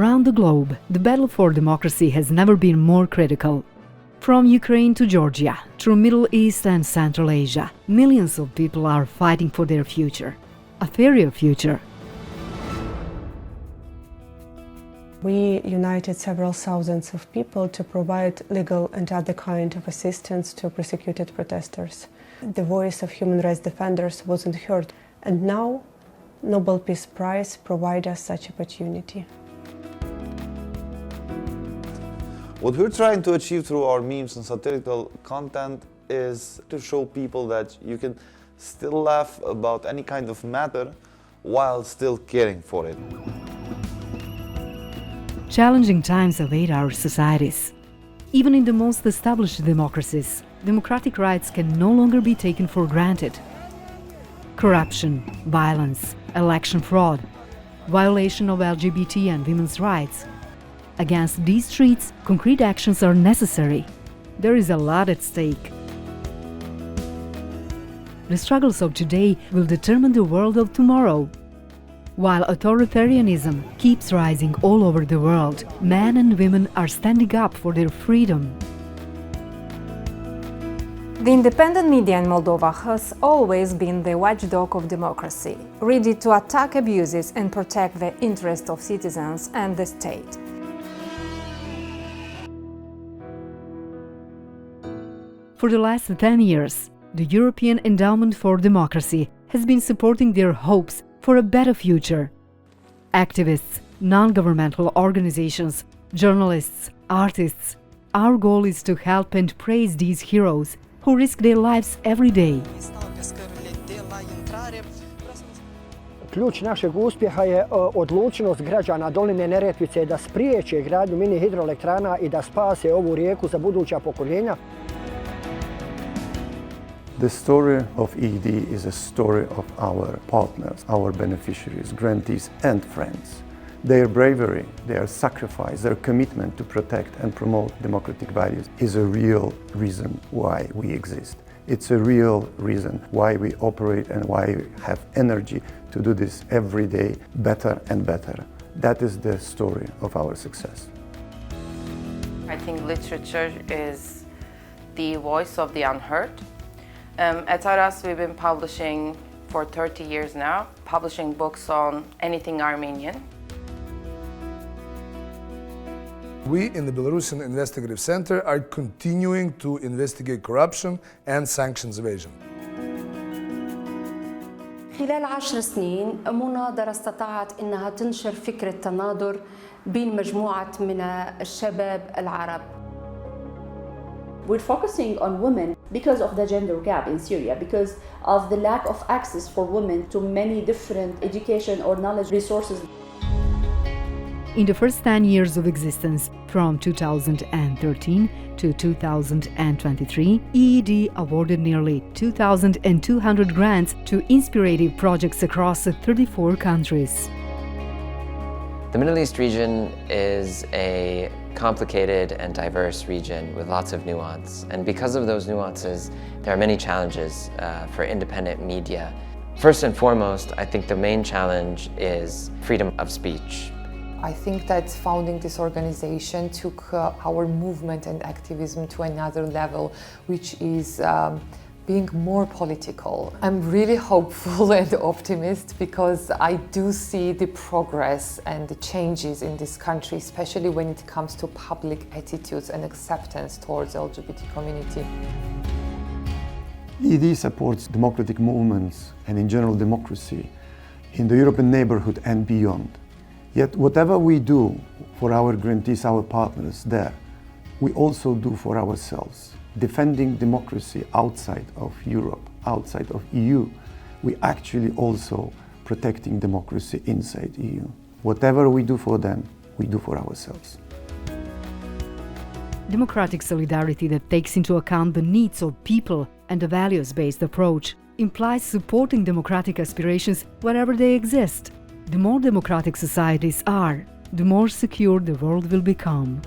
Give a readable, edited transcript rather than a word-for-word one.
Around the globe, the battle for democracy has never been more critical. From Ukraine to Georgia, through Middle East and Central Asia, millions of people are fighting for their future, a fairer future. We united several thousands of people to provide legal and other kind of assistance to persecuted protesters. The voice of human rights defenders wasn't heard, and now Nobel Peace Prize provides us such opportunity. What we're trying to achieve through our memes and satirical content is to show people that you can still laugh about any kind of matter while still caring for it. Challenging times await our societies. Even in the most established democracies, democratic rights can no longer be taken for granted. Corruption, violence, election fraud, violation of LGBT and women's rights. Against these threats, concrete actions are necessary. There is a lot at stake. The struggles of today will determine the world of tomorrow. While authoritarianism keeps rising all over the world, men and women are standing up for their freedom. The independent media in Moldova has always been the watchdog of democracy, ready to attack abuses and protect the interests of citizens and the state. For the last 10 years, the European Endowment for Democracy has been supporting their hopes for a better future. Activists, non-governmental organizations, journalists, artists, our goal is to help and praise these heroes who risk their lives every day. Ključ našeg uspjeha je odlučnost građana doline Neretvice da spriječe gradnju mini hidroelektrana I da spase ovu rijeku za buduća pokoljenja. The story of EED is a story of our partners, our beneficiaries, grantees and friends. Their bravery, their sacrifice, their commitment to protect and promote democratic values is a real reason why we exist. It's a real reason why we operate and why we have energy to do this every day better and better. That is the story of our success. I think literature is the voice of the unheard. At Aras, we've been publishing for 30 years now, publishing books on anything Armenian. We in the Belarusian Investigative Center are continuing to investigate corruption and sanctions evasion. خلال 10 سنين مناظرة استطاعت أنها تنشر فكرة التناظر بين مجموعة من الشباب العرب. We're focusing on women because of the gender gap in Syria, because of the lack of access for women to many different education or knowledge resources. In the first 10 years of existence, from 2013 to 2023, EED awarded nearly 2,200 grants to inspirative projects across 34 countries. The Middle East region is a complicated and diverse region with lots of nuance. And because of those nuances, there are many challenges for independent media. First and foremost, I think the main challenge is freedom of speech. I think that founding this organization took our movement and activism to another level, which is being more political. I'm really hopeful and optimist because I do see the progress and the changes in this country, especially when it comes to public attitudes and acceptance towards the LGBT community. EED supports democratic movements and in general democracy in the European neighborhood and beyond. Yet whatever we do for our grantees, our partners there, we also do for ourselves. Defending democracy outside of Europe, outside of EU, we actually also protecting democracy inside EU. Whatever we do for them, we do for ourselves. Democratic solidarity that takes into account the needs of people and a values-based approach implies supporting democratic aspirations wherever they exist. The more democratic societies are, the more secure the world will become.